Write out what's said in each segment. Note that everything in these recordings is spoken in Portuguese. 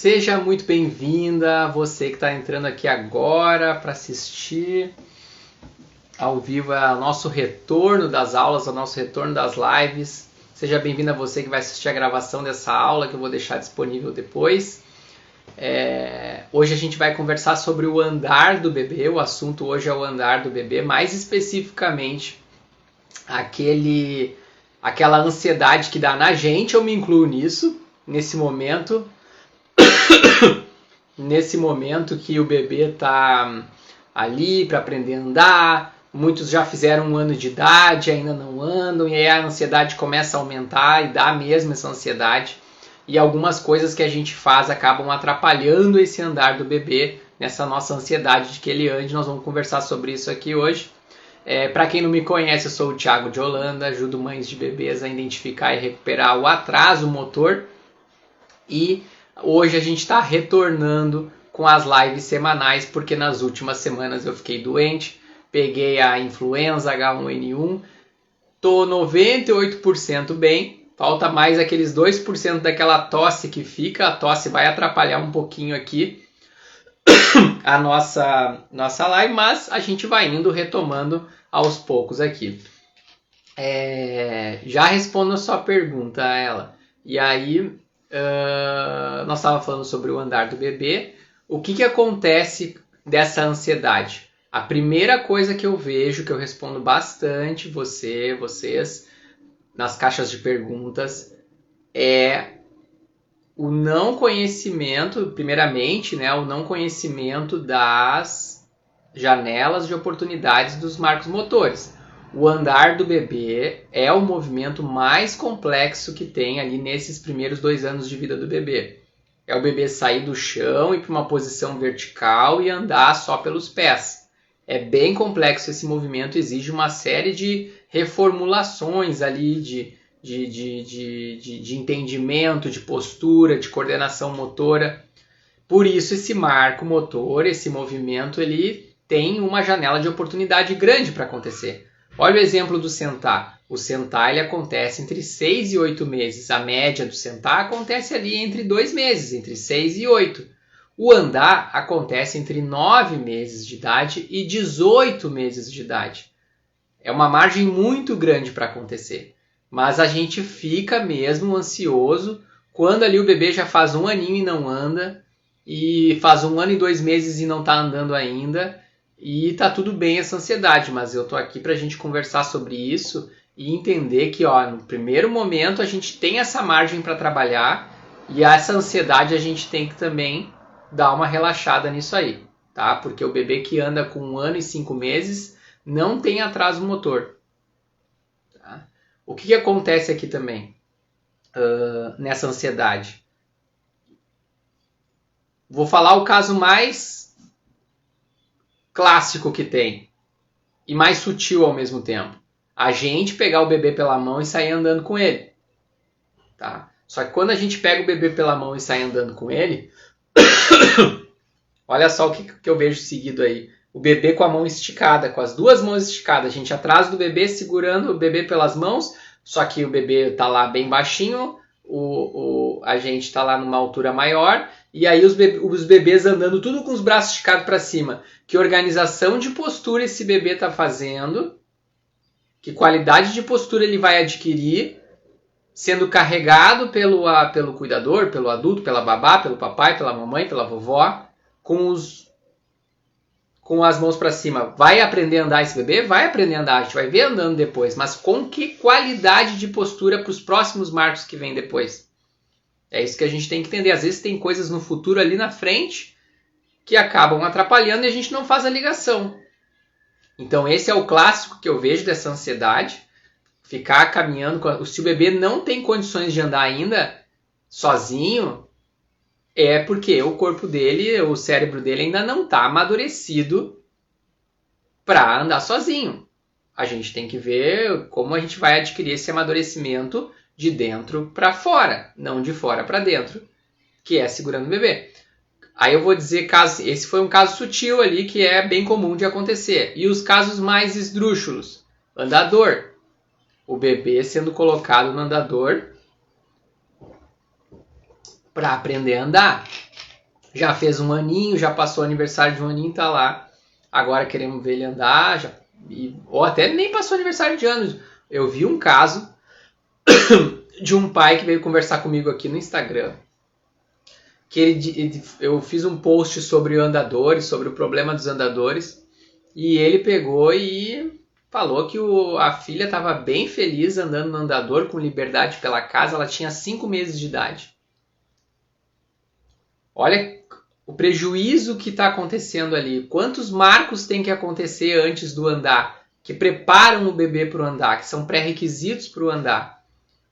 Seja muito bem-vinda, você que está entrando aqui agora para assistir ao vivo ao nosso retorno das aulas, ao nosso retorno das lives. Seja bem-vinda você que vai assistir a gravação dessa aula que eu vou deixar disponível depois. Hoje a gente vai conversar sobre o andar do bebê, o assunto hoje é o andar do bebê, mais especificamente aquela ansiedade que dá na gente, eu me incluo nisso, nesse momento que o bebê está ali para aprender a andar, muitos já fizeram 1 ano de idade, ainda não andam, e aí a ansiedade começa a aumentar e dá mesmo essa ansiedade. E algumas coisas que a gente faz acabam atrapalhando esse andar do bebê, nessa nossa ansiedade de que ele ande. Nós vamos conversar sobre isso aqui hoje. Para quem não me conhece, eu sou o Thiago de Holanda, ajudo mães de bebês a identificar e recuperar o atraso motor. E hoje a gente está retornando com as lives semanais, porque nas últimas semanas eu fiquei doente, peguei a influenza H1N1, tô 98% bem, falta mais aqueles 2% daquela tosse que fica, a tosse vai atrapalhar um pouquinho aqui a nossa live, mas a gente vai indo, retomando aos poucos aqui. Já respondo a sua pergunta, ela. E aí, nós estávamos falando sobre o andar do bebê. O que acontece dessa ansiedade? A primeira coisa que eu vejo, que eu respondo bastante vocês, nas caixas de perguntas, é o não conhecimento, primeiramente, né, o não conhecimento das janelas de oportunidades dos marcos motores. O andar do bebê é o movimento mais complexo que tem ali nesses primeiros 2 anos de vida do bebê. É o bebê sair do chão, ir para uma posição vertical e andar só pelos pés. É bem complexo esse movimento, exige uma série de reformulações ali de entendimento, de postura, de coordenação motora. Por isso esse marco motor, esse movimento, ele tem uma janela de oportunidade grande para acontecer. Olha o exemplo do sentar. O sentar ele acontece entre 6 e 8 meses. A média do sentar acontece ali entre 2 meses, entre 6 e 8. O andar acontece entre 9 meses de idade e 18 meses de idade. É uma margem muito grande para acontecer. Mas a gente fica mesmo ansioso quando ali o bebê já faz 1 aninho e não anda, e faz 1 ano e 2 meses e não está andando ainda, e tá tudo bem essa ansiedade, mas eu tô aqui para a gente conversar sobre isso e entender que no primeiro momento a gente tem essa margem para trabalhar, e essa ansiedade a gente tem que também dar uma relaxada nisso aí, tá? Porque o bebê que anda com 1 ano e 5 meses não tem atraso motor. Tá? O que acontece aqui também nessa ansiedade? Vou falar o caso mais clássico que tem e mais sutil ao mesmo tempo. A gente pegar o bebê pela mão e sair andando com ele. Tá? Só que quando a gente pega o bebê pela mão e sai andando com ele, olha só o que eu vejo seguido aí. O bebê com a mão esticada, com as 2 mãos esticadas. A gente atrás do bebê, segurando o bebê pelas mãos, só que o bebê está lá bem baixinho, a gente está lá numa altura maior, e aí os bebês andando tudo com os braços esticados para cima. Que organização de postura esse bebê está fazendo? Que qualidade de postura ele vai adquirir sendo carregado pelo cuidador, pelo adulto, pela babá, pelo papai, pela mamãe, pela vovó, com as mãos para cima? Vai aprender a andar esse bebê? Vai aprender a andar, a gente vai ver andando depois, mas com que qualidade de postura para os próximos marcos que vem depois? É isso que a gente tem que entender. Às vezes tem coisas no futuro ali na frente que acabam atrapalhando e a gente não faz a ligação. Então esse é o clássico que eu vejo dessa ansiedade. Ficar caminhando, se o bebê não tem condições de andar ainda sozinho, é porque o corpo dele, o cérebro dele ainda não está amadurecido para andar sozinho. A gente tem que ver como a gente vai adquirir esse amadurecimento de dentro para fora, não de fora para dentro, que é segurando o bebê. Aí eu vou dizer, esse foi um caso sutil ali que é bem comum de acontecer. E os casos mais esdrúxulos? Andador. O bebê sendo colocado no andador para aprender a andar. Já fez um aninho, já passou o aniversário de um aninho, tá lá. Agora queremos ver ele andar, ou até nem passou aniversário de anos. Eu vi um caso de um pai que veio conversar comigo aqui no Instagram. Eu fiz um post sobre andadores, sobre o problema dos andadores. E ele pegou e falou que a filha estava bem feliz andando no andador, com liberdade pela casa. Ela tinha 5 meses de idade. Olha o prejuízo que está acontecendo ali. Quantos marcos tem que acontecer antes do andar, que preparam o bebê para o andar, que são pré-requisitos para o andar.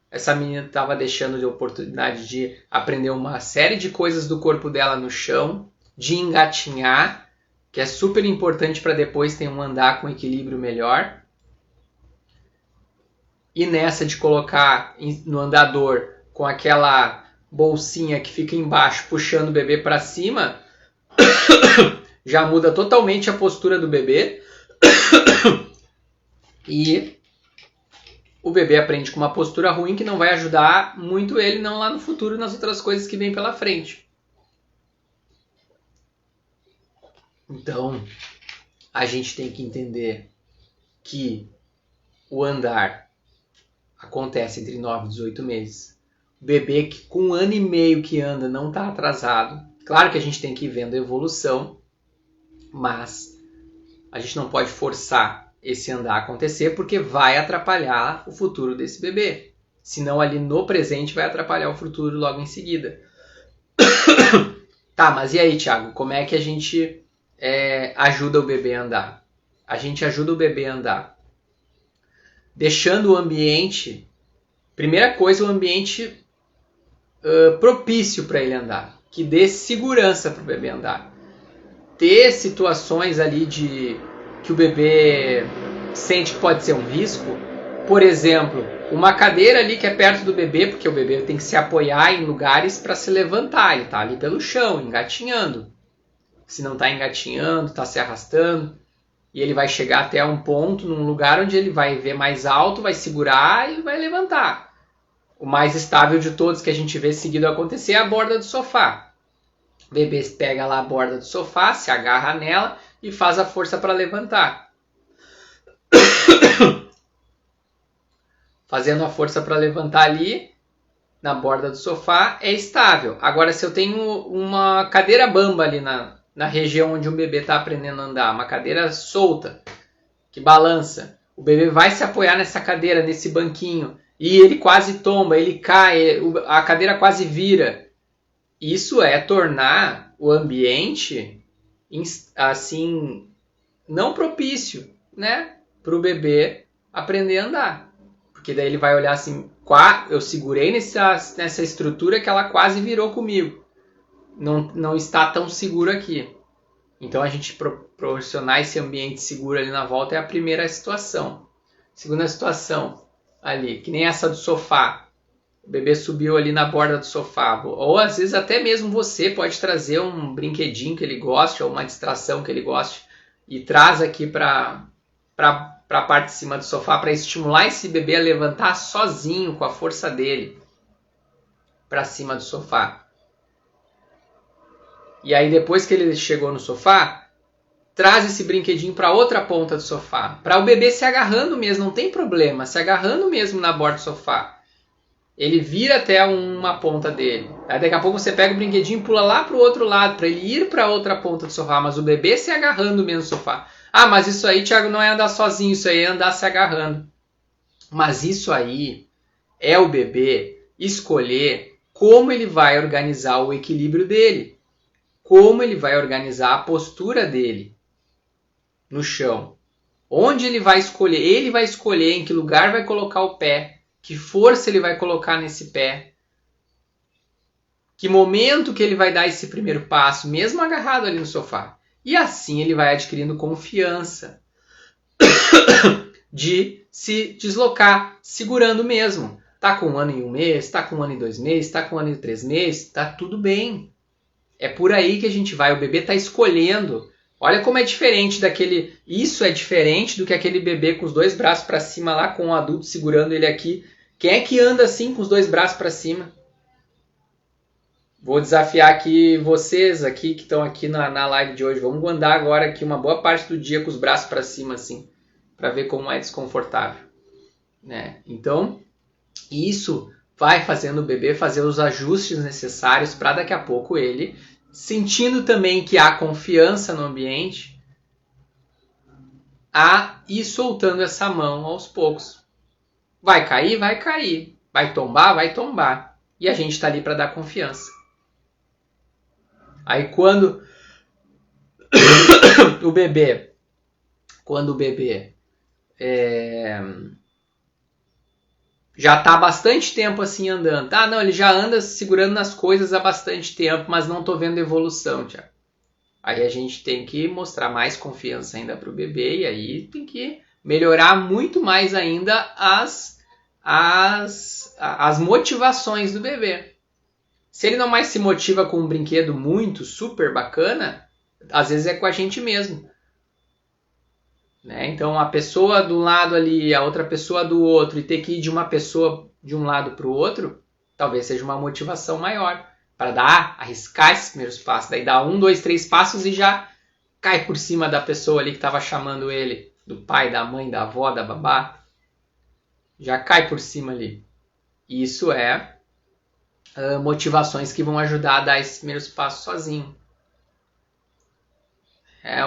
Essa menina estava deixando de oportunidade de aprender uma série de coisas do corpo dela no chão, de engatinhar, que é super importante para depois ter um andar com equilíbrio melhor. E nessa de colocar no andador com aquela bolsinha que fica embaixo puxando o bebê para cima, já muda totalmente a postura do bebê e o bebê aprende com uma postura ruim que não vai ajudar muito ele não lá no futuro nas outras coisas que vem pela frente. Então, a gente tem que entender que o andar acontece entre 9 e 18 meses. O bebê que com 1 ano e meio que anda não está atrasado. Claro que a gente tem que ir vendo a evolução, mas a gente não pode forçar esse andar a acontecer porque vai atrapalhar o futuro desse bebê. Senão ali no presente vai atrapalhar o futuro logo em seguida. Tá, mas e aí, Thiago? Como é que a gente ajuda o bebê a andar? A gente ajuda o bebê a andar deixando o ambiente, primeira coisa, o ambiente propício para ele andar, que dê segurança para o bebê andar. Ter situações ali que o bebê sente que pode ser um risco, por exemplo, uma cadeira ali que é perto do bebê, porque o bebê tem que se apoiar em lugares para se levantar, ele está ali pelo chão, engatinhando. Se não está engatinhando, está se arrastando, e ele vai chegar até um ponto, num lugar onde ele vai ver mais alto, vai segurar e vai levantar. O mais estável de todos que a gente vê seguido acontecer é a borda do sofá. O bebê pega lá a borda do sofá, se agarra nela e faz a força para levantar. Fazendo a força para levantar ali, na borda do sofá, é estável. Agora, se eu tenho uma cadeira bamba ali na região onde o bebê está aprendendo a andar, uma cadeira solta, que balança, o bebê vai se apoiar nessa cadeira, nesse banquinho, e ele quase tomba, ele cai, a cadeira quase vira. Isso é tornar o ambiente assim não propício, né, para o bebê aprender a andar. Porque daí ele vai olhar assim, eu segurei nessa estrutura que ela quase virou comigo. Não está tão seguro aqui. Então a gente proporcionar esse ambiente seguro ali na volta é a primeira situação. Segunda situação, ali, que nem essa do sofá. O bebê subiu ali na borda do sofá. Ou às vezes até mesmo você pode trazer um brinquedinho que ele goste ou uma distração que ele goste e traz aqui para a parte de cima do sofá para estimular esse bebê a levantar sozinho com a força dele para cima do sofá. E aí depois que ele chegou no sofá, traz esse brinquedinho para outra ponta do sofá. Para o bebê se agarrando mesmo, não tem problema, se agarrando mesmo na borda do sofá. Ele vira até uma ponta dele. Aí daqui a pouco você pega o brinquedinho e pula lá para o outro lado, para ele ir para outra ponta do sofá, mas o bebê se agarrando mesmo no sofá. Ah, mas isso aí, Thiago, não é andar sozinho, isso aí é andar se agarrando. Mas isso aí é o bebê escolher como ele vai organizar o equilíbrio dele, como ele vai organizar a postura dele no chão. Onde ele vai escolher em que lugar vai colocar o pé, que força ele vai colocar nesse pé, que momento que ele vai dar esse primeiro passo, mesmo agarrado ali no sofá. E assim ele vai adquirindo confiança de se deslocar, segurando mesmo. Tá com 1 ano e 1 mês, tá com 1 ano e 2 meses, tá com 1 ano e 3 meses, tá tudo bem. É por aí que a gente vai, o bebê tá escolhendo. Olha como é diferente daquele... Isso é diferente do que aquele bebê com os 2 braços para cima lá, com o adulto segurando ele aqui. Quem é que anda assim com os 2 braços para cima? Vou desafiar aqui vocês aqui que estão aqui na live de hoje. Vamos andar agora aqui uma boa parte do dia com os braços para cima assim, para ver como é desconfortável, né? Então, isso vai fazendo o bebê fazer os ajustes necessários para daqui a pouco ele, sentindo também que há confiança no ambiente, a ir soltando essa mão aos poucos. Vai cair, vai cair. Vai tombar, vai tombar. E a gente está ali para dar confiança. Aí quando o bebê já está há bastante tempo assim andando. Ah, não, ele já anda segurando nas coisas há bastante tempo, mas não estou vendo evolução, Tiago. Aí a gente tem que mostrar mais confiança ainda para o bebê e aí tem que melhorar muito mais ainda as motivações do bebê. Se ele não mais se motiva com um brinquedo muito, super bacana, às vezes é com a gente mesmo. Né? Então a pessoa do lado ali, a outra pessoa do outro, e ter que ir de uma pessoa de um lado para o outro, talvez seja uma motivação maior. Para arriscar esses primeiros passos. Daí dá 1, 2, 3 passos e já cai por cima da pessoa ali que estava chamando ele, do pai, da mãe, da avó, da babá. Já cai por cima ali. Isso é motivações que vão ajudar a dar esses primeiros passos sozinho.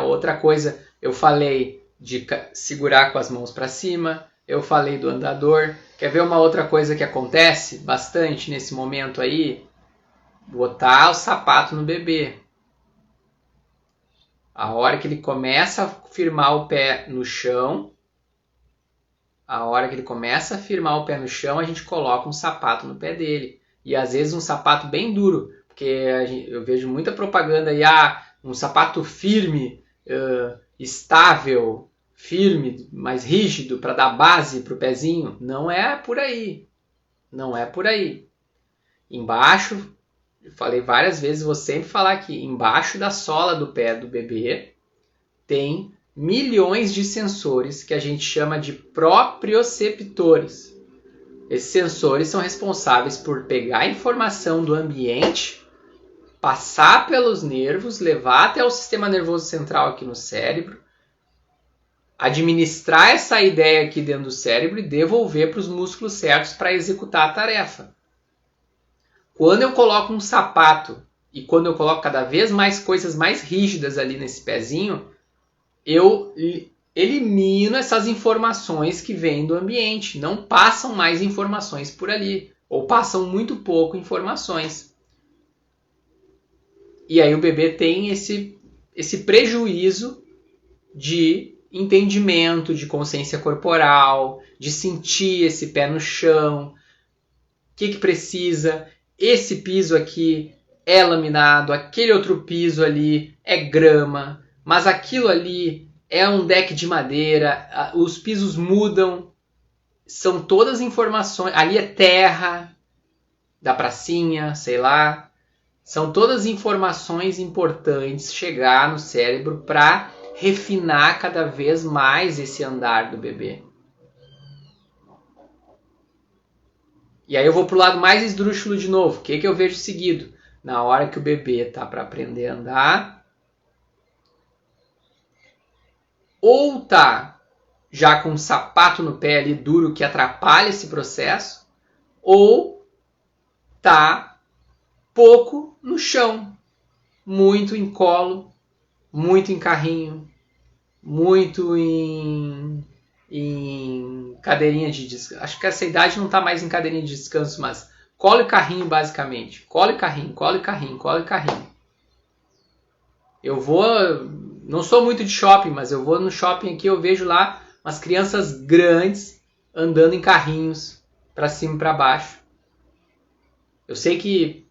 Outra coisa, eu falei de segurar com as mãos para cima, eu falei do andador. Quer ver uma outra coisa que acontece bastante nesse momento aí? Botar o sapato no bebê. A hora que ele começa a firmar o pé no chão, a gente coloca um sapato no pé dele. E às vezes um sapato bem duro, porque eu vejo muita propaganda aí, um sapato firme, estável, firme, mais rígido, para dar base para o pezinho. Não é por aí. Não é por aí. Embaixo, eu falei várias vezes, vou sempre falar aqui, embaixo da sola do pé do bebê tem milhões de sensores que a gente chama de proprioceptores. Esses sensores são responsáveis por pegar a informação do ambiente, passar pelos nervos, levar até o sistema nervoso central aqui no cérebro, administrar essa ideia aqui dentro do cérebro e devolver para os músculos certos para executar a tarefa. Quando eu coloco um sapato e quando eu coloco cada vez mais coisas mais rígidas ali nesse pezinho, eu elimino essas informações que vêm do ambiente. Não passam mais informações por ali, ou passam muito pouco informações. E aí o bebê tem esse prejuízo de entendimento, de consciência corporal, de sentir esse pé no chão, o que precisa. Esse piso aqui é laminado, aquele outro piso ali é grama, mas aquilo ali é um deck de madeira, os pisos mudam, são todas informações, ali é terra, da pracinha, sei lá, são todas informações importantes chegar no cérebro para refinar cada vez mais esse andar do bebê. E aí eu vou para o lado mais esdrúxulo de novo. O que eu vejo seguido? Na hora que o bebê está para aprender a andar, ou tá já com um sapato no pé ali duro que atrapalha esse processo, ou tá pouco no chão, muito em colo, muito em carrinho, muito em cadeirinha de descanso. Acho que essa idade não está mais em cadeirinha de descanso, mas colo e carrinho basicamente. Colo e carrinho, colo e carrinho, colo e carrinho. Eu não sou muito de shopping, mas eu vou no shopping aqui, eu vejo lá umas crianças grandes andando em carrinhos para cima e para baixo. Eu sei que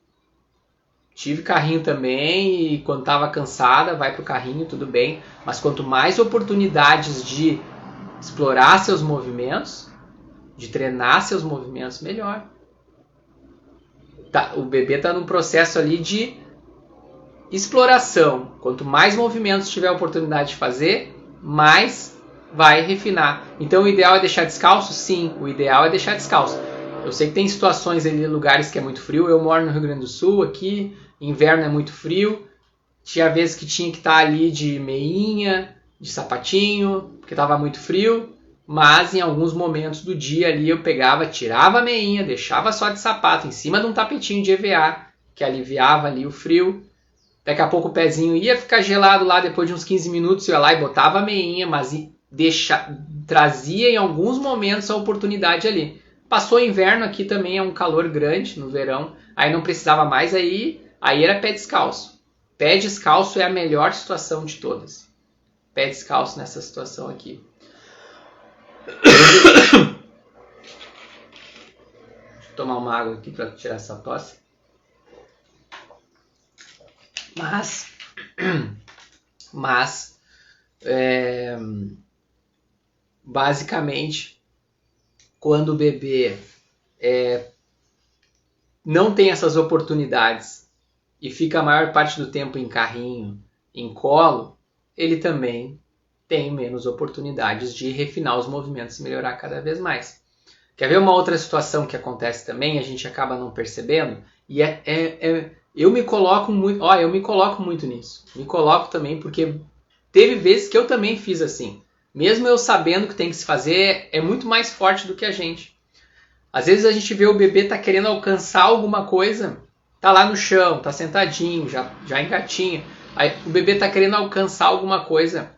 tive carrinho também e quando estava cansada vai pro carrinho, tudo bem. Mas quanto mais oportunidades de explorar seus movimentos, de treinar seus movimentos, melhor. O bebê está num processo ali de exploração. Quanto mais movimentos tiver a oportunidade de fazer, mais vai refinar. Então o ideal é deixar descalço? Sim, o ideal é deixar descalço. Eu sei que tem situações ali, lugares que é muito frio. Eu moro no Rio Grande do Sul, aqui, inverno é muito frio. Tinha vezes que tinha que estar ali de meinha, de sapatinho, porque estava muito frio. Mas em alguns momentos do dia ali eu pegava, tirava a meinha, deixava só de sapato em cima de um tapetinho de EVA, que aliviava ali o frio. Daqui a pouco o pezinho ia ficar gelado lá, depois de uns 15 minutos eu ia lá e botava a meinha, mas trazia em alguns momentos a oportunidade ali. Passou o inverno, aqui também é um calor grande no verão, aí não precisava mais, aí era pé descalço. Pé descalço é a melhor situação de todas. Pé descalço nessa situação aqui. Deixa eu tomar uma água aqui para tirar essa tosse. Mas basicamente, quando o bebê não tem essas oportunidades e fica a maior parte do tempo em carrinho, em colo, ele também tem menos oportunidades de refinar os movimentos e melhorar cada vez mais. Quer ver uma outra situação que acontece também, a gente acaba não percebendo? E eu me coloco muito nisso. Me coloco também porque teve vezes que eu também fiz assim. Mesmo eu sabendo que tem que se fazer, é muito mais forte do que a gente. Às vezes a gente vê o bebê tá querendo alcançar alguma coisa, tá lá no chão, tá sentadinho, já engatinha. Aí o bebê tá querendo alcançar alguma coisa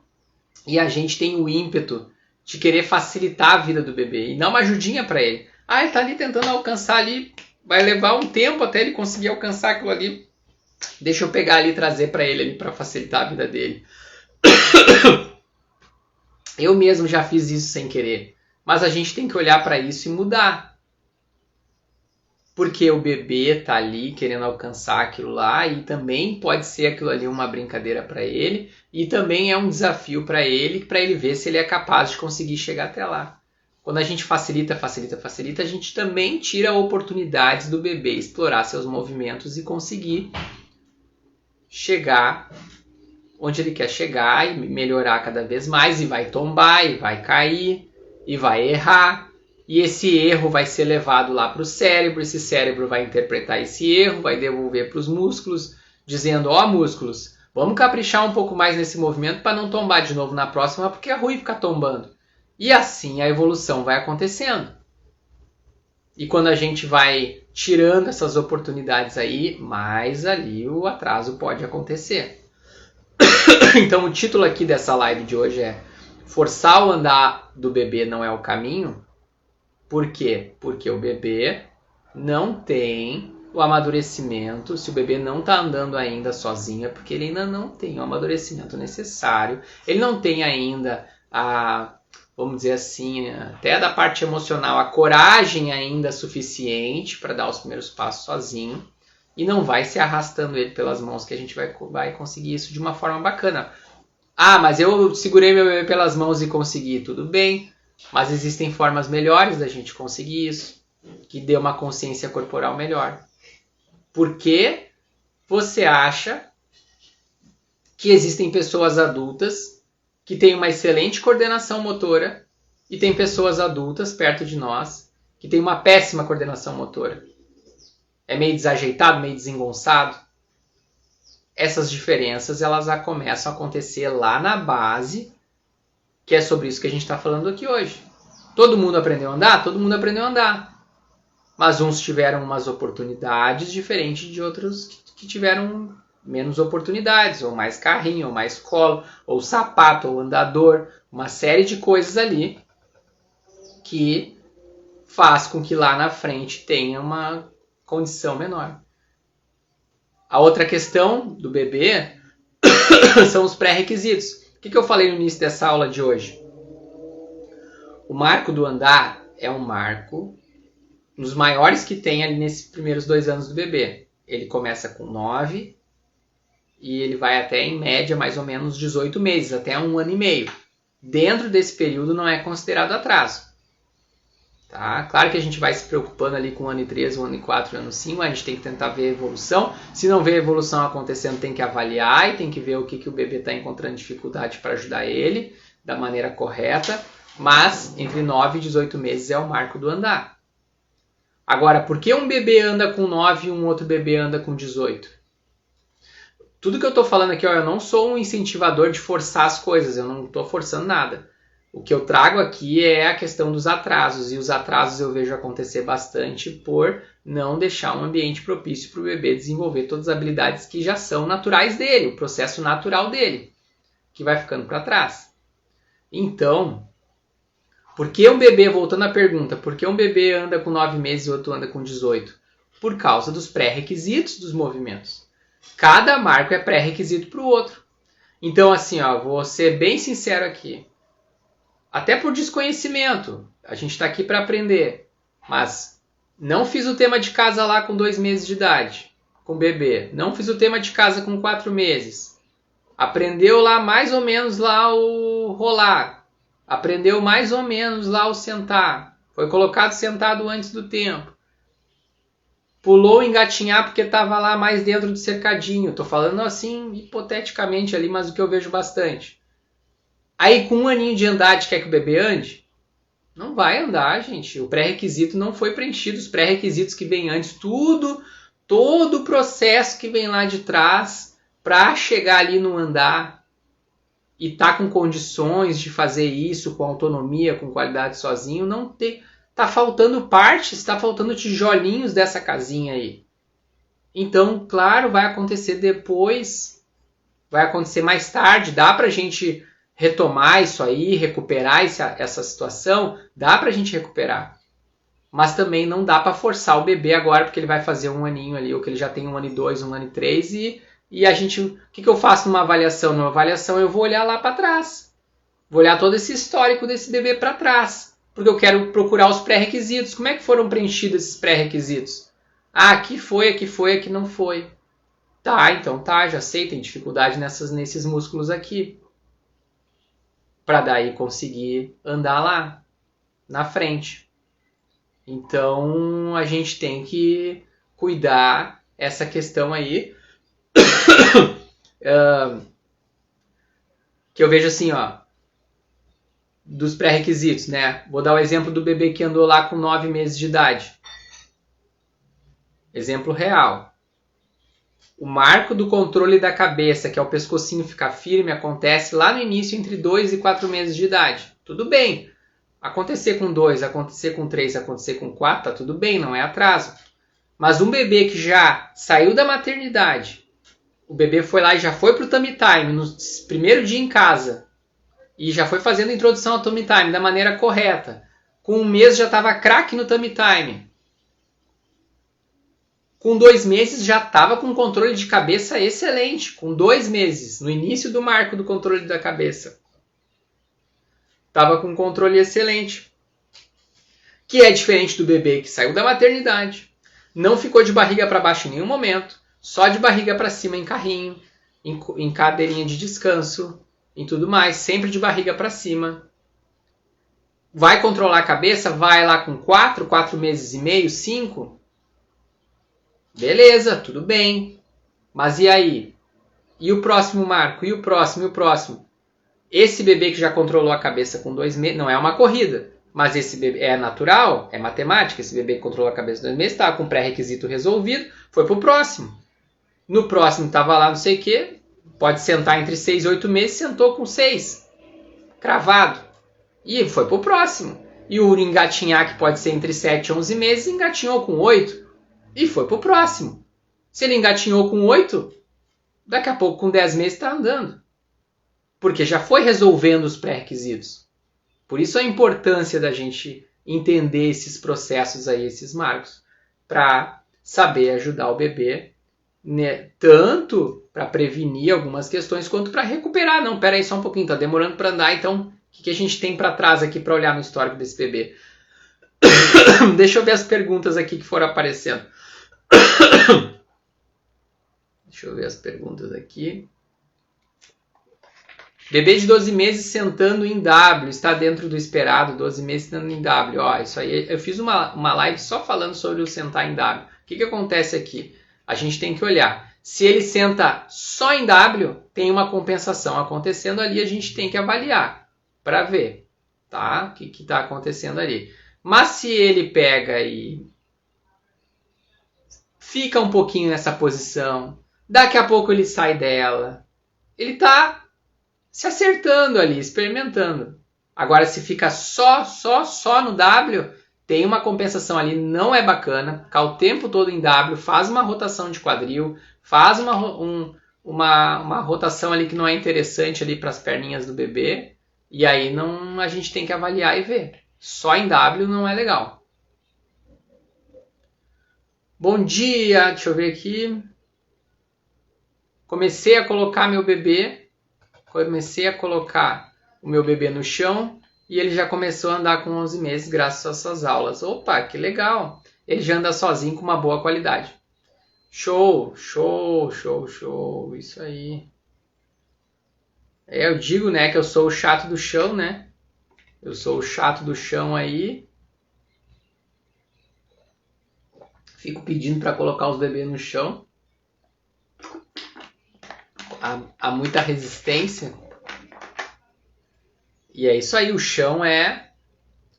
e a gente tem o ímpeto de querer facilitar a vida do bebê e dar uma ajudinha para ele. Ele tá ali tentando alcançar ali, vai levar um tempo até ele conseguir alcançar aquilo ali. Deixa eu pegar ali e trazer para ele ali para facilitar a vida dele. Eu mesmo já fiz isso sem querer, mas a gente tem que olhar para isso e mudar. Porque o bebê tá ali querendo alcançar aquilo lá e também pode ser aquilo ali uma brincadeira para ele e também é um desafio para ele ver se ele é capaz de conseguir chegar até lá. Quando a gente facilita, a gente também tira oportunidades do bebê explorar seus movimentos e conseguir chegar onde ele quer chegar e melhorar cada vez mais, e vai tombar, e vai cair, e vai errar. E esse erro vai ser levado lá para o cérebro, esse cérebro vai interpretar esse erro, vai devolver para os músculos, dizendo, músculos, vamos caprichar um pouco mais nesse movimento para não tombar de novo na próxima, porque é ruim ficar tombando. E assim a evolução vai acontecendo. E quando a gente vai tirando essas oportunidades aí, mais ali o atraso pode acontecer. Então o título aqui dessa live de hoje é Forçar o andar do bebê não é o caminho. Por quê? Porque o bebê não tem o amadurecimento. Se o bebê não está andando ainda sozinho, é porque ele ainda não tem o amadurecimento necessário. Ele não tem ainda vamos dizer assim, até da parte emocional, a coragem ainda suficiente para dar os primeiros passos sozinho. E não vai se arrastando ele pelas mãos que a gente vai conseguir isso de uma forma bacana. Mas eu segurei meu bebê pelas mãos e consegui. Tudo bem, mas existem formas melhores da gente conseguir isso, que dê uma consciência corporal melhor. Por que você acha que existem pessoas adultas que têm uma excelente coordenação motora e tem pessoas adultas perto de nós que têm uma péssima coordenação motora? É meio desajeitado, meio desengonçado. Essas diferenças elas já começam a acontecer lá na base, que é sobre isso que a gente está falando aqui hoje. Todo mundo aprendeu a andar? Todo mundo aprendeu a andar. Mas uns tiveram umas oportunidades diferentes de outros que tiveram menos oportunidades, ou mais carrinho, ou mais colo, ou sapato, ou andador. Uma série de coisas ali que faz com que lá na frente tenha uma condição menor. A outra questão do bebê são os pré-requisitos. O que eu falei no início dessa aula de hoje? O marco do andar é um marco dos maiores que tem ali nesses primeiros 2 anos do bebê. Ele começa com 9 e ele vai até, em média, mais ou menos 18 meses, até 1 ano e meio. Dentro desse período não é considerado atraso. Tá? Claro que a gente vai se preocupando ali com 1 ano e 3, 1 ano e 4, 1 ano e 5, a gente tem que tentar ver a evolução. Se não vê a evolução acontecendo, tem que avaliar e tem que ver o que o bebê está encontrando dificuldade para ajudar ele da maneira correta. Mas entre 9 e 18 meses é o marco do andar. Agora, por que um bebê anda com 9 e um outro bebê anda com 18? Tudo que eu estou falando aqui, ó, eu não sou um incentivador de forçar as coisas, eu não estou forçando nada. O que eu trago aqui é a questão dos atrasos, e os atrasos eu vejo acontecer bastante por não deixar um ambiente propício para o bebê desenvolver todas as habilidades que já são naturais dele, o processo natural dele, que vai ficando para trás. Então, por que um bebê, voltando à pergunta, por que um bebê anda com 9 meses e outro anda com 18? Por causa dos pré-requisitos dos movimentos. Cada marco é pré-requisito para o outro. Então, assim, ó, vou ser bem sincero aqui. Até por desconhecimento. A gente está aqui para aprender. Mas não fiz o tema de casa lá com 2 meses de idade, com bebê. Não fiz o tema de casa com 4 meses. Aprendeu lá mais ou menos lá o rolar. Aprendeu mais ou menos lá o sentar. Foi colocado sentado antes do tempo. Pulou engatinhar porque estava lá mais dentro do cercadinho. Estou falando assim, hipoteticamente ali, mas o que eu vejo bastante. Aí com 1 aninho de idade quer que o bebê ande? Não vai andar, gente. O pré-requisito não foi preenchido. Os pré-requisitos que vêm antes, todo o processo que vem lá de trás para chegar ali no andar e tá com condições de fazer isso com autonomia, com qualidade sozinho, não tem. Tá faltando partes, tá faltando tijolinhos dessa casinha aí. Então, claro, vai acontecer depois, vai acontecer mais tarde, dá pra gente retomar isso aí, recuperar essa situação, dá pra gente recuperar. Mas também não dá pra forçar o bebê agora, porque ele vai fazer 1 aninho ali, ou que ele já tem 1 ano e 2, 1 ano e 3, e a gente, o que eu faço numa avaliação? Numa avaliação eu vou olhar lá pra trás. Vou olhar todo esse histórico desse bebê pra trás. Porque eu quero procurar os pré-requisitos. Como é que foram preenchidos esses pré-requisitos? Ah, aqui foi, aqui não foi. Tá, então tá, já sei, tem dificuldade nesses músculos aqui. Para daí conseguir andar lá, na frente. Então, a gente tem que cuidar essa questão aí. Que eu vejo assim, ó. Dos pré-requisitos, né? Vou dar o exemplo do bebê que andou lá com 9 meses de idade. Exemplo real. O marco do controle da cabeça, que é o pescocinho ficar firme, acontece lá no início entre 2 e 4 meses de idade. Tudo bem. Acontecer com 2, acontecer com 3, acontecer com 4, tá tudo bem, não é atraso. Mas um bebê que já saiu da maternidade, o bebê foi lá e já foi pro tummy time, no primeiro dia em casa, e já foi fazendo a introdução ao tummy time da maneira correta. Com 1 mês já estava craque no tummy time. Com 2 meses já estava com controle de cabeça excelente. Com 2 meses, no início do marco do controle da cabeça. Estava com controle excelente. Que é diferente do bebê que saiu da maternidade. Não ficou de barriga para baixo em nenhum momento. Só de barriga para cima em carrinho, em cadeirinha de descanso, em tudo mais, sempre de barriga para cima. Vai controlar a cabeça? Vai lá com 4 meses e meio, 5. Beleza, tudo bem. Mas e aí? E o próximo marco? E o próximo? E o próximo? Esse bebê que já controlou a cabeça com 2 meses, não é uma corrida, mas esse bebê é natural, é matemática. Esse bebê que controlou a cabeça com 2 meses estava com o pré-requisito resolvido, foi pro próximo. No próximo estava lá não sei o que, pode sentar entre 6 e 8 meses, sentou com 6, cravado. E foi pro próximo. E o engatinhar, que pode ser entre 7 e 11 meses, engatinhou com 8 e foi pro próximo. Se ele engatinhou com 8, daqui a pouco com 10 meses está andando. Porque já foi resolvendo os pré-requisitos. Por isso a importância da gente entender esses processos aí, esses marcos, para saber ajudar o bebê, né, tanto para prevenir algumas questões quanto para recuperar. Não, pera aí só um pouquinho, tá demorando para andar, então o que a gente tem para trás aqui para olhar no histórico desse bebê? Deixa eu ver as perguntas aqui que foram aparecendo. Deixa eu ver as perguntas aqui. Bebê de 12 meses sentando em W, está dentro do esperado, 12 meses sentando em W. Ó, isso aí, eu fiz uma live só falando sobre o sentar em W. O que acontece aqui? A gente tem que olhar. Se ele senta só em W, tem uma compensação acontecendo ali, a gente tem que avaliar para ver, tá? O que está acontecendo ali. Mas se ele pega e fica um pouquinho nessa posição, daqui a pouco ele sai dela. Ele está se acertando ali, experimentando. Agora, se fica só no W, tem uma compensação ali, não é bacana. Ficar o tempo todo em W, faz uma rotação de quadril, faz uma rotação ali que não é interessante ali para as perninhas do bebê. E aí a gente tem que avaliar e ver. Só em W não é legal. Bom dia, deixa eu ver aqui. Comecei a colocar o meu bebê no chão e ele já começou a andar com 11 meses graças às suas aulas. Opa, que legal! Ele já anda sozinho com uma boa qualidade. Show, isso aí. Eu digo, né, que eu sou o chato do chão, né? Eu sou o chato do chão aí. Fico pedindo para colocar os bebês no chão. Há muita resistência. E é isso aí, o chão é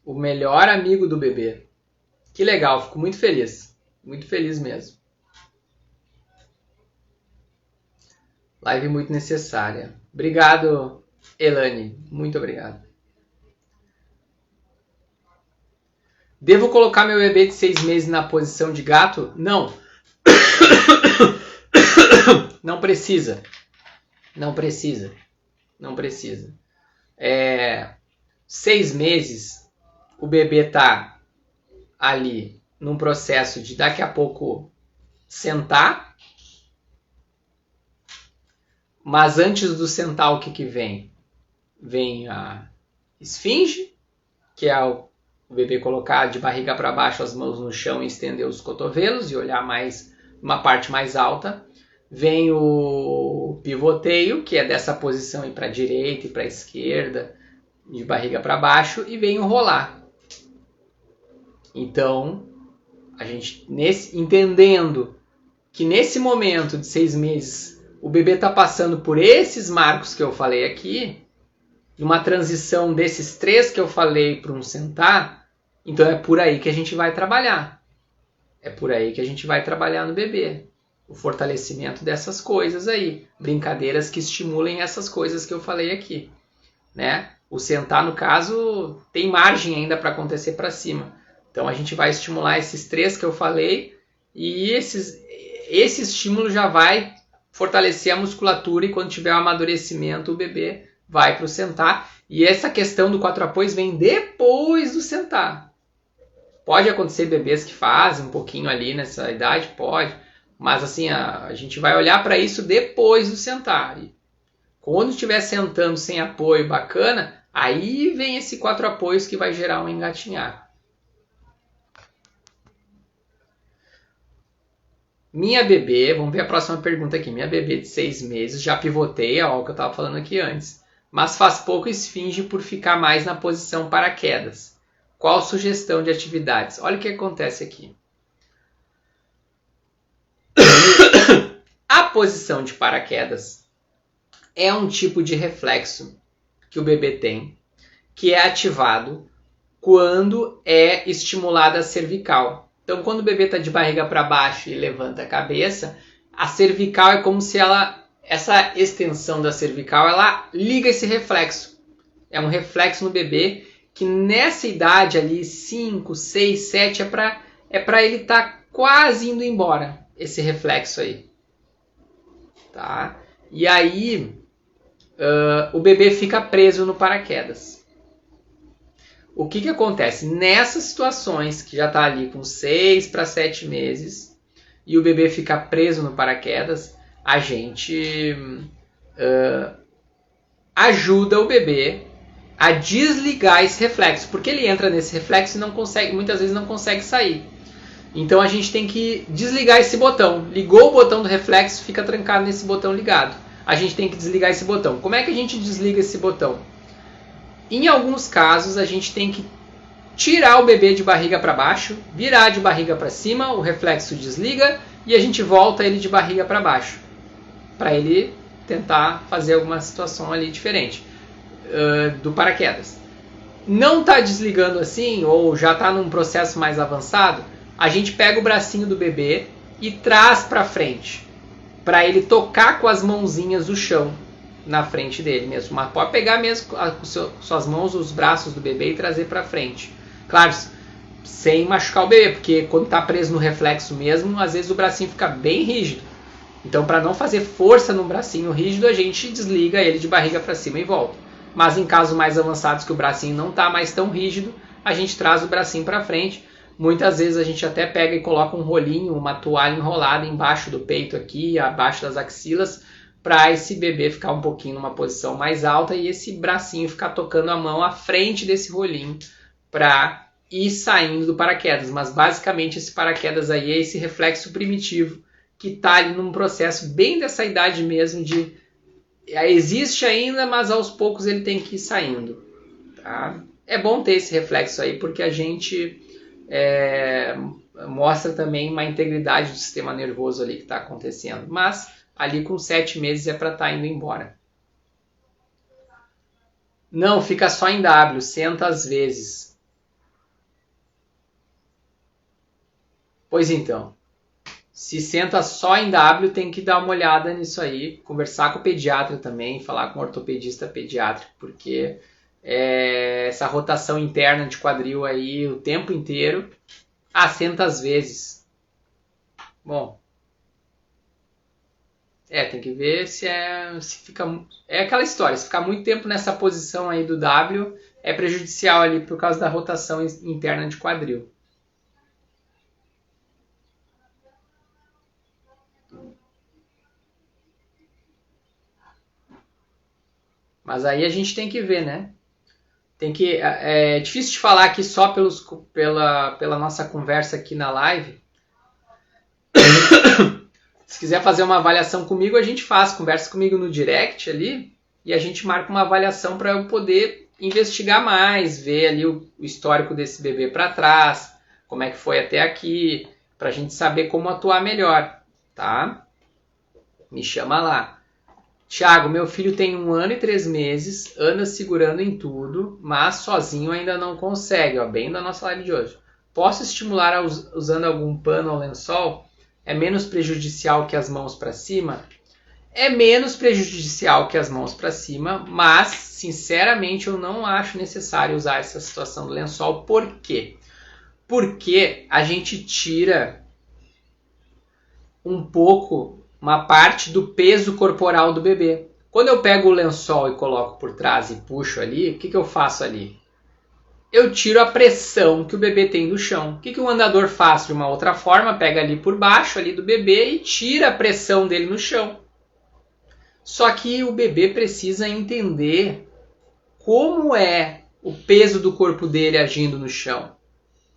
o melhor amigo do bebê. Que legal, fico muito feliz mesmo. Live muito necessária. Obrigado, Elane, muito obrigado. Devo colocar meu bebê de 6 meses na posição de gato? Não. Não precisa. 6 meses, o bebê tá ali num processo de daqui a pouco sentar. Mas antes do sentar, o que vem? Vem a esfinge, que é o bebê colocar de barriga para baixo as mãos no chão e estender os cotovelos e olhar mais uma parte mais alta. Vem o pivoteio, que é dessa posição para a direita e para a esquerda, de barriga para baixo, e vem o rolar. Então, a gente entendendo que nesse momento de 6 meses o bebê está passando por esses marcos que eu falei aqui, numa transição desses 3 que eu falei para um sentar, então é por aí que a gente vai trabalhar. É por aí que a gente vai trabalhar no bebê. O fortalecimento dessas coisas aí. Brincadeiras que estimulem essas coisas que eu falei aqui. Né? O sentar, no caso, tem margem ainda para acontecer para cima. Então a gente vai estimular esses 3 que eu falei e esse estímulo já vai fortalecer a musculatura e quando tiver o amadurecimento o bebê vai para o sentar. E essa questão do 4 apoios vem depois do sentar. Pode acontecer bebês que fazem um pouquinho ali nessa idade, pode. Mas assim, a gente vai olhar para isso depois do sentar. E quando estiver sentando sem apoio bacana, aí vem esse 4 apoios que vai gerar um engatinhar. Minha bebê, vamos ver a próxima pergunta aqui. Minha bebê de 6 meses já pivoteia, ó, o que eu estava falando aqui antes, mas faz pouco esfinge por ficar mais na posição paraquedas. Qual sugestão de atividades? Olha o que acontece aqui. A posição de paraquedas é um tipo de reflexo que o bebê tem, que é ativado quando é estimulada a cervical. Então, quando o bebê está de barriga para baixo e levanta a cabeça, a cervical é como se essa extensão da cervical, ela liga esse reflexo. É um reflexo no bebê que nessa idade ali, 5, 6, 7, é para ele estar quase indo embora, esse reflexo aí. Tá? E aí, o bebê fica preso no paraquedas. O que acontece? Nessas situações que já está ali com 6 para 7 meses e o bebê fica preso no paraquedas, a gente ajuda o bebê a desligar esse reflexo, porque ele entra nesse reflexo e muitas vezes não consegue sair. Então a gente tem que desligar esse botão. Ligou o botão do reflexo, fica trancado nesse botão ligado. A gente tem que desligar esse botão. Como é que a gente desliga esse botão? Em alguns casos a gente tem que tirar o bebê de barriga para baixo, virar de barriga para cima, o reflexo desliga e a gente volta ele de barriga para baixo, para ele tentar fazer alguma situação ali diferente do paraquedas. Não está desligando assim ou já está num processo mais avançado, a gente pega o bracinho do bebê e traz para frente, para ele tocar com as mãozinhas o chão na frente dele mesmo. Mas pode pegar mesmo com suas mãos, os braços do bebê e trazer para frente. Claro, sem machucar o bebê, porque quando está preso no reflexo mesmo, às vezes o bracinho fica bem rígido. Então, para não fazer força no bracinho rígido, a gente desliga ele de barriga para cima e volta. Mas em casos mais avançados que o bracinho não está mais tão rígido, a gente traz o bracinho para frente. Muitas vezes a gente até pega e coloca um rolinho, uma toalha enrolada embaixo do peito aqui, abaixo das axilas, para esse bebê ficar um pouquinho numa posição mais alta e esse bracinho ficar tocando a mão à frente desse rolinho para ir saindo do paraquedas. Mas basicamente esse paraquedas aí é esse reflexo primitivo que está ali num processo bem dessa idade mesmo de... Existe ainda, mas aos poucos ele tem que ir saindo. Tá? É bom ter esse reflexo aí porque a gente mostra também uma integridade do sistema nervoso ali que está acontecendo. Mas ali com 7 meses é para estar indo embora. Não, fica só em W, senta às vezes. Pois então, se senta só em W, tem que dar uma olhada nisso aí, conversar com o pediatra também, falar com o ortopedista pediátrico, porque essa rotação interna de quadril aí o tempo inteiro, senta às vezes. Bom, tem que ver se fica... É aquela história, se ficar muito tempo nessa posição aí do W, é prejudicial ali por causa da rotação interna de quadril. Mas aí a gente tem que ver, né? É difícil de falar aqui só pela nossa conversa aqui na live. Se quiser fazer uma avaliação comigo, a gente faz. Conversa comigo no direct ali e a gente marca uma avaliação para eu poder investigar mais, ver ali o histórico desse bebê para trás, como é que foi até aqui, para a gente saber como atuar melhor, tá? Me chama lá. Thiago, meu filho tem 1 ano e 3 meses, anda segurando em tudo, mas sozinho ainda não consegue, ó, bem da nossa live de hoje. Posso estimular usando algum pano ou lençol? É menos prejudicial que as mãos para cima? É menos prejudicial que as mãos para cima, mas, sinceramente, eu não acho necessário usar essa situação do lençol. Por quê? Porque a gente tira um pouco... uma parte do peso corporal do bebê. Quando eu pego o lençol e coloco por trás e puxo ali, o que eu faço ali? Eu tiro a pressão que o bebê tem do chão. O que o andador faz de uma outra forma? Pega ali por baixo ali do bebê e tira a pressão dele no chão. Só que o bebê precisa entender como é o peso do corpo dele agindo no chão.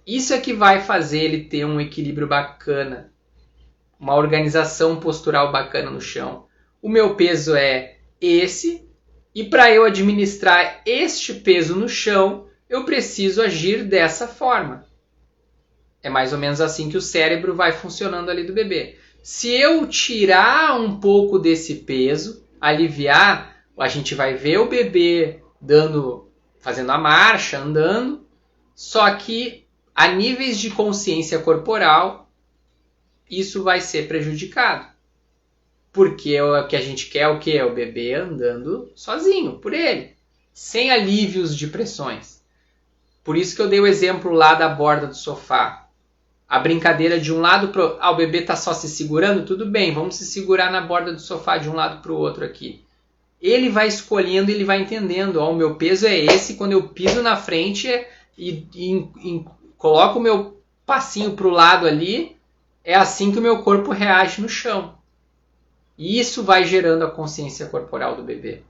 Isso é que vai fazer ele ter um equilíbrio bacana. Uma organização postural bacana no chão. O meu peso é esse, e para eu administrar este peso no chão, eu preciso agir dessa forma. É mais ou menos assim que o cérebro vai funcionando ali do bebê. Se eu tirar um pouco desse peso, aliviar, a gente vai ver o bebê fazendo a marcha, andando, só que a níveis de consciência corporal, isso vai ser prejudicado. Porque o que a gente quer é o quê? O bebê andando sozinho, por ele, sem alívios de pressões. Por isso que eu dei o exemplo lá da borda do sofá. A brincadeira de um lado pro... o bebê está só se segurando? Tudo bem, vamos se segurar na borda do sofá de um lado para o outro aqui. Ele vai escolhendo, ele vai entendendo. O meu peso é esse, quando eu piso na frente e coloco o meu passinho para o lado ali, é assim que o meu corpo reage no chão. E isso vai gerando a consciência corporal do bebê.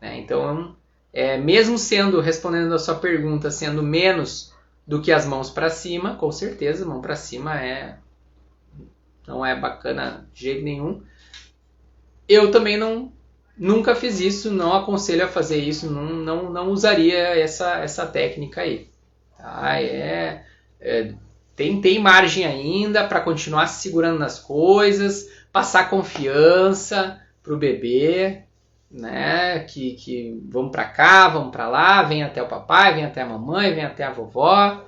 Então, mesmo respondendo a sua pergunta, sendo menos do que as mãos para cima, com certeza, mão para cima não é bacana de jeito nenhum. Eu também nunca fiz isso, não aconselho a fazer isso, não usaria essa técnica aí. Tá? Tem margem ainda para continuar se segurando nas coisas, passar confiança para o bebê, né? Que vamos para cá, vamos para lá, vem até o papai, vem até a mamãe, vem até a vovó,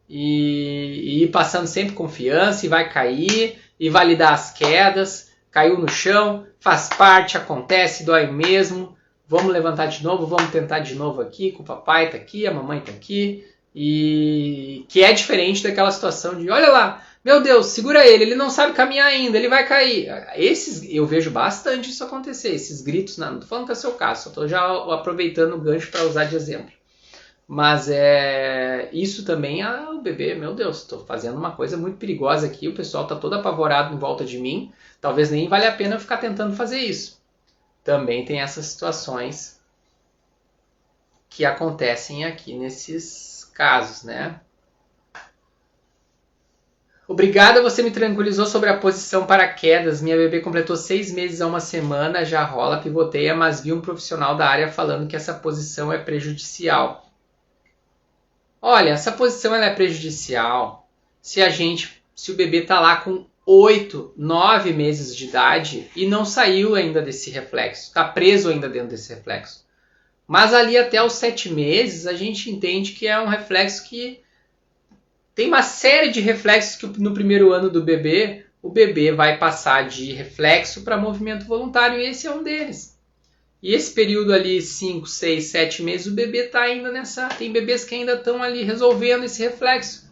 e ir passando sempre confiança, e vai cair, e validar as quedas. Caiu no chão, faz parte, acontece, dói mesmo. Vamos levantar de novo, vamos tentar de novo aqui, que o papai tá aqui, a mamãe tá aqui. E que é diferente daquela situação de, olha lá, meu Deus, segura ele não sabe caminhar ainda, ele vai cair. Eu vejo bastante isso acontecer, esses gritos, não tô falando que é o seu caso, só tô já aproveitando o gancho para usar de exemplo. Mas isso também, o bebê, meu Deus, estou fazendo uma coisa muito perigosa aqui, o pessoal está todo apavorado em volta de mim, talvez nem valha a pena eu ficar tentando fazer isso. Também tem essas situações que acontecem aqui nesses casos, né? Obrigada, você me tranquilizou sobre a posição para quedas. Minha bebê completou 6 meses a 1 semana, já rola, pivoteia, mas vi um profissional da área falando que essa posição é prejudicial. Olha, essa posição ela é prejudicial se o bebê está lá com 8, 9 meses de idade e não saiu ainda desse reflexo, está preso ainda dentro desse reflexo. Mas ali até os 7 meses a gente entende que é um reflexo que tem uma série de reflexos que no primeiro ano do bebê, o bebê vai passar de reflexo para movimento voluntário e esse é um deles. E esse período ali, 5, 6, 7 meses, o bebê está ainda nessa... Tem bebês que ainda estão ali resolvendo esse reflexo.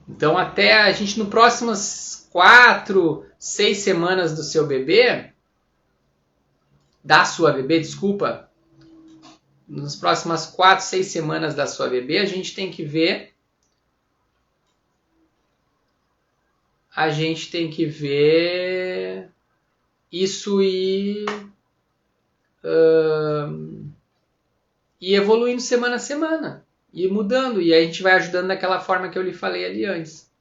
Então até a gente, no próximas 4, 6 semanas do seu bebê, da sua bebê, desculpa, nas próximas 4, 6 semanas da sua bebê, a gente tem que ver isso e evoluindo semana a semana, e mudando, e aí a gente vai ajudando daquela forma que eu lhe falei ali antes.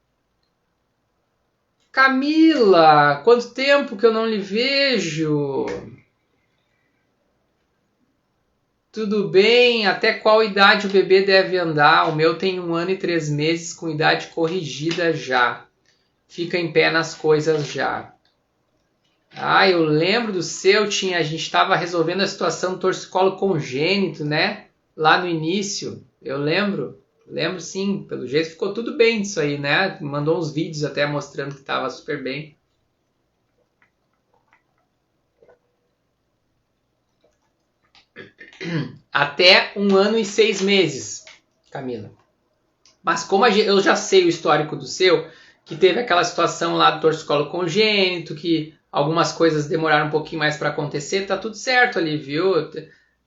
Camila, quanto tempo que eu não lhe vejo? Tudo bem? Até qual idade o bebê deve andar? O meu tem 1 ano e 3 meses com idade corrigida já. Fica em pé nas coisas já. Eu lembro do seu, a gente estava resolvendo a situação do torcicolo congênito, né? Lá no início, eu lembro sim, pelo jeito ficou tudo bem disso aí, né? Mandou uns vídeos até mostrando que estava super bem. Até 1 ano e 6 meses, Camila. Mas como eu já sei o histórico do seu, que teve aquela situação lá do torcicolo congênito, que algumas coisas demoraram um pouquinho mais para acontecer, tá tudo certo ali, viu?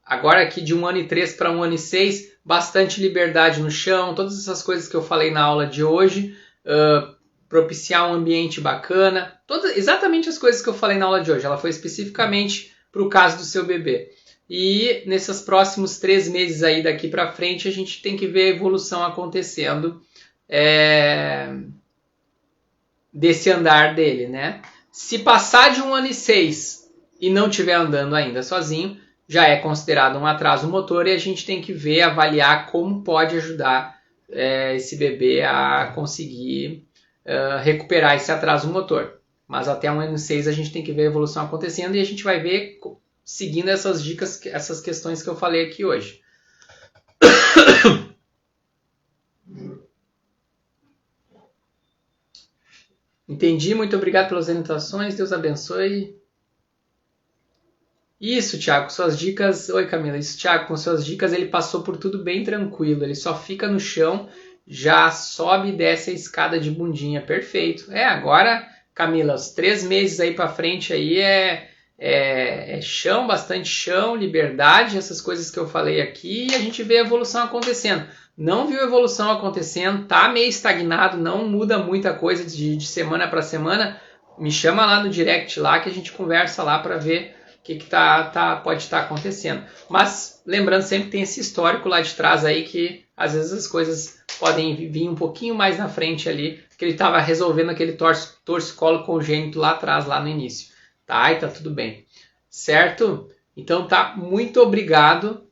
Agora aqui de 1 ano e 3 para 1 ano e 6, bastante liberdade no chão, todas essas coisas que eu falei na aula de hoje, propiciar um ambiente bacana, exatamente as coisas que eu falei na aula de hoje, ela foi especificamente para o caso do seu bebê. E nesses próximos 3 meses aí daqui para frente, a gente tem que ver a evolução acontecendo desse andar dele, né? Se passar de 1 ano e 6 e não estiver andando ainda sozinho, já é considerado um atraso motor e a gente tem que ver, avaliar como pode ajudar esse bebê a conseguir recuperar esse atraso motor. Mas até 1 ano e 6 a gente tem que ver a evolução acontecendo e a gente vai ver seguindo essas dicas, essas questões que eu falei aqui hoje. Entendi, muito obrigado pelas orientações, Deus abençoe. Isso, Thiago, suas dicas... Oi, Camila. Isso, Thiago, com suas dicas ele passou por tudo bem tranquilo, ele só fica no chão, já sobe e desce a escada de bundinha, perfeito. Agora, Camila, os 3 meses aí pra frente aí é chão, bastante chão, liberdade, essas coisas que eu falei aqui, e a gente vê a evolução acontecendo. Não viu a evolução acontecendo, tá meio estagnado, não muda muita coisa de semana para semana, me chama lá no direct lá que a gente conversa lá para ver o que pode estar acontecendo. Mas lembrando sempre que tem esse histórico lá de trás aí que às vezes as coisas podem vir um pouquinho mais na frente ali, que ele estava resolvendo aquele torcicolo congênito lá atrás, lá no início. Tá, e tá tudo bem. Certo? Então tá, muito obrigado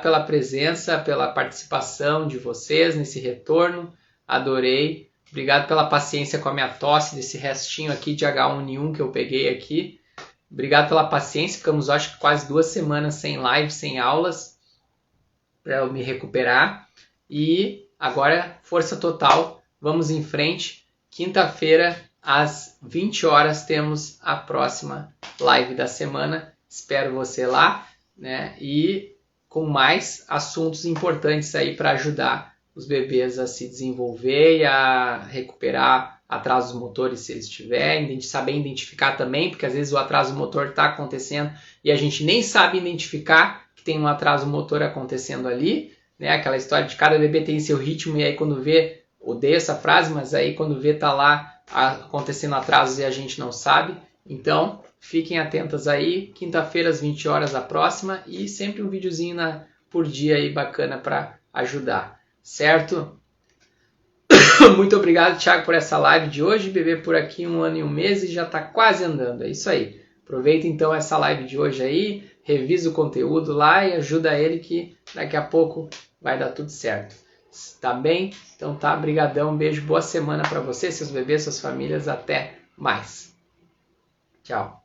pela presença, pela participação de vocês nesse retorno. Adorei. Obrigado pela paciência com a minha tosse, desse restinho aqui de H1N1 que eu peguei aqui. Obrigado pela paciência. Ficamos, acho que quase 2 semanas sem live, sem aulas, para eu me recuperar. E agora, força total. Vamos em frente, quinta-feira, às 20 horas, temos a próxima live da semana. Espero você lá, né? E com mais assuntos importantes aí para ajudar os bebês a se desenvolver e a recuperar atrasos motores se eles tiverem, saber identificar também, porque às vezes o atraso motor está acontecendo e a gente nem sabe identificar que tem um atraso motor acontecendo ali, né? Aquela história de cada bebê tem seu ritmo e aí quando vê, odeio essa frase, mas aí quando vê tá lá acontecendo atrasos e a gente não sabe. Então, fiquem atentas aí, quinta-feira às 20 horas a próxima e sempre um videozinho por dia aí bacana para ajudar, certo? Muito obrigado, Thiago, por essa live de hoje. Bebê por aqui 1 ano e 1 mês e já está quase andando. É isso aí. Aproveita então essa live de hoje aí, revisa o conteúdo lá e ajuda ele que daqui a pouco vai dar tudo certo. Tá bem? Então tá, brigadão, um beijo, boa semana para você, seus bebês, suas famílias. Até mais. Tchau.